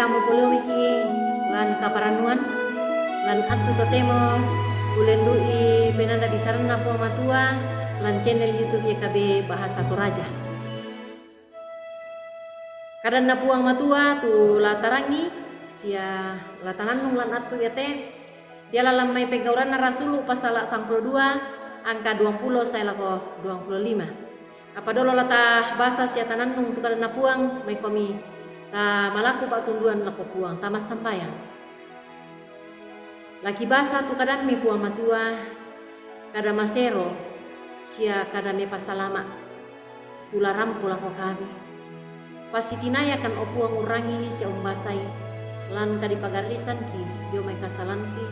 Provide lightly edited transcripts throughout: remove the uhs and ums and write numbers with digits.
kamu kulumiki lan kaparanuan lan atu totemo ulendui penanda di sarana po matua lan channel YouTube YKB Bahasa Toraja. Kadang puang matua tu latarangi sia latananung lan atu yate dia lalam mai pegauran rasulu pasal 92 angka 20 saya lako 25. Apa dolo lata bahasa sia tananung tu kadang puang mai komi ta malaku pak tunduan lako puang tamas sampayang. Laki bahasa tu kadang mi puang matua kada masero sia kada me pasalama tula rampu lako kami. Pasti tinayakan opuang urangi sia umbasai lan kadi pagarisan ki dio mai kasalan ki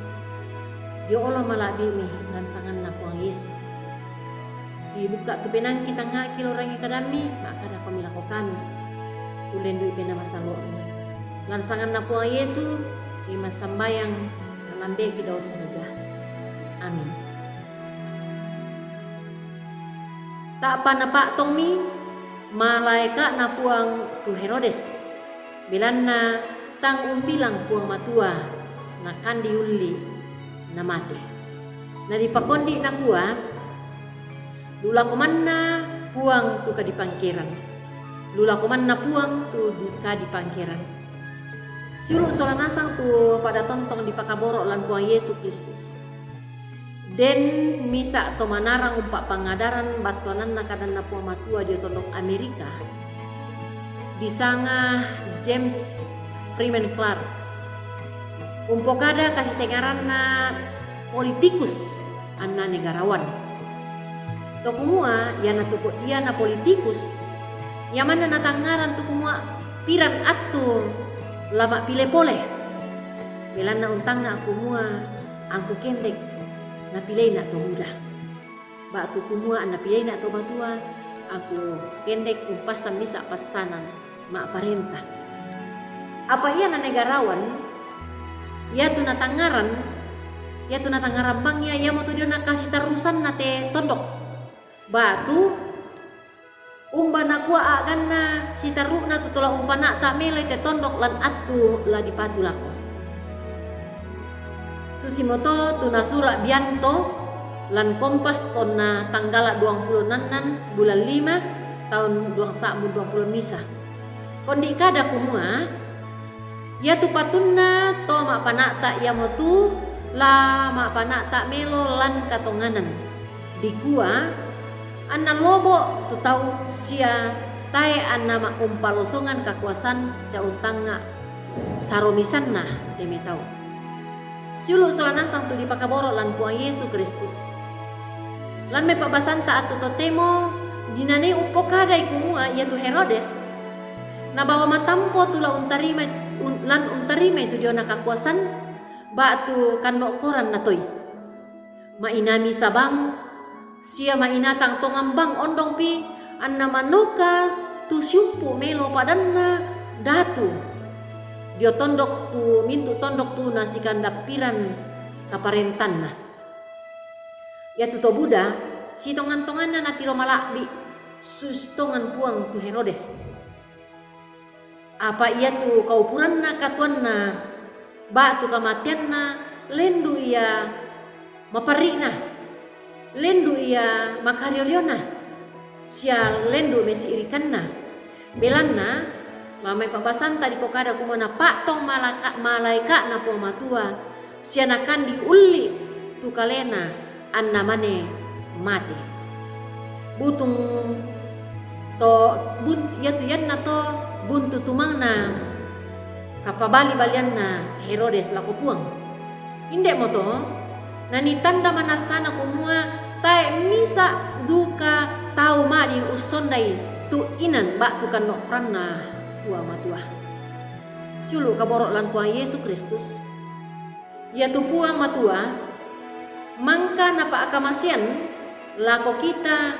dio Allah malabi mi dan sangan na puang Yesus. Dibuka tu benang kita ngaki lorangi kadami maka ada pamilako kami ulendui pena masalo lan sangan na puang Yesus di masambayang lambe kita surga. Amin. Tak apa napak tongmi malaika na puang tu Herodes bilanna tang umbilang puang matua na kandi uli na mati na dipakondi na kuah lula komanna puang tu ka di pangkiran. Lula komanna puang tu ka di pangkiran. Siulu solanasang tu pada tontong di pakaboro lan puang Yesus Kristus. Den misa to manarang umpak pangadaran batuanan na kadan na puang matua di tondok Amerika. Disanga James Freeman Clark. Umpokada kasih sengaran na politikus anna negarawan. Tokumua ya na tukut dia na politikus yang mana na tangaran tukumua piran atur lama pile pole belan na untang na akumua angku kendek na pilei na to muda ba tukumua na pilei na to batua aku kendek umpasan misa pasanan ma parenta apa ia na negarawan ya tu na tangaran bangnya ya mo tu dia na kasih terusan na te tondok batu umbana kuah agan na si taruk na tutola umpana tak mele te tondok lan atu la dipatu lako. Susimoto tuna surak bianto lan kompas tona tanggala 26 bulan 5 tahun 2020 misa. Kondi kada kumua ya tu patunna to mak panak tak ya motu la mak panak tak melo lan katonganan di gua anna lobo tu tau sia tae anna ma umpalosongan kakuasan sia untanga saromisan na demi tau. Siulu solanasang tu di pakaboro lan puang Yesus Kristus. Lan me pabasanta atu totemo dinane upokadai kumua ya tu Herodes. Na bawa matampo tu la untarima lan untarima itu dia na kakuasan ba tu kanno koran na toy. Mainami sabang sia mainatang tongambang ondong pi anna manuka tu siumpu melo padanna datu dia tondok tu mintu tondok tu nasi kandap piran kaparentanna ya tu to Buddha si tongan-tonganna na tiro malakbi sus tongan puang tu Herodes apa ia tu kaupuranna katuanna ba tu kamatianna lendu ia maparina lendu ia makarioriona sia lendu mesi irikanna belanna lamai pabasanta di pokada kumana pak tong malaika na po matua sia nakan diuli tu kalena anna mane mati butung to ya tu yanna to buntu tumangna kapabali balianna Herodes lako puang inde moto nani tanda manasana kumua tae misa duka tau madi usondai tu inan bak tu kan nokranna tua matua siulu kaborok lan puang Yesus Kristus ya tu puang matua mangka napa akamasian lako kita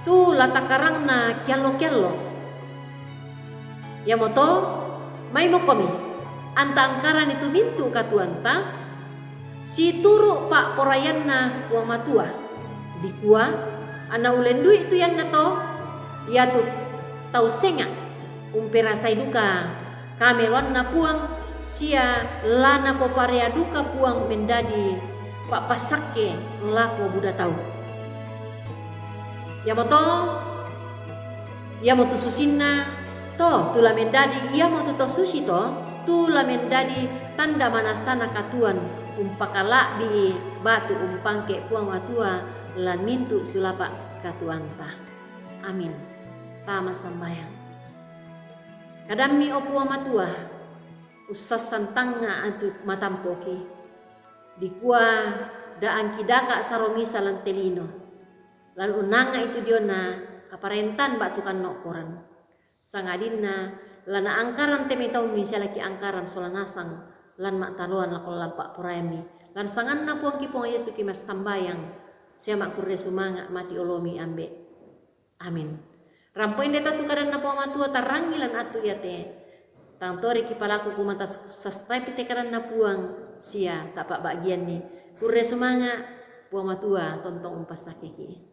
tu latakarangna kialo ya moto mai mokomi anta angkaran itu mintu katuanta si turu pak porayanna puang matua di kuah ana ulendu itu yang nato ya tu tau senga umpera sai duka kameluan na puang sia lana poparea duka puang mendadi pak pasake lako buda tahu. Ya moto susinna to tula mendadi ia moto to susi to tula mendadi tanda manasana katuan umpakala bi batu umpangke puang matua lan mintu sulapa katuanta. Amin. Tama sambayang. Kadami o puang matua usas santanga antu matampoki dikua daan kidaka saromisa lan telino lan unanga itu diona kaparentan batukan nokoran sangadina lana angkaran temitau misalaki angkaran solanasang lan mak taluan lakol lampak porayami lan sanganna puang kipong Yesu kimas sambayang siamak kurde sumanga mati olomi ambe. Amin. Rampoin deta tu kadan na puang matua tarangi lan atu yate tangtori kipalaku kumanta subscribe te kadan na puang sia tapak bagian ni kurde sumanga puang matua tontong umpas sakiki.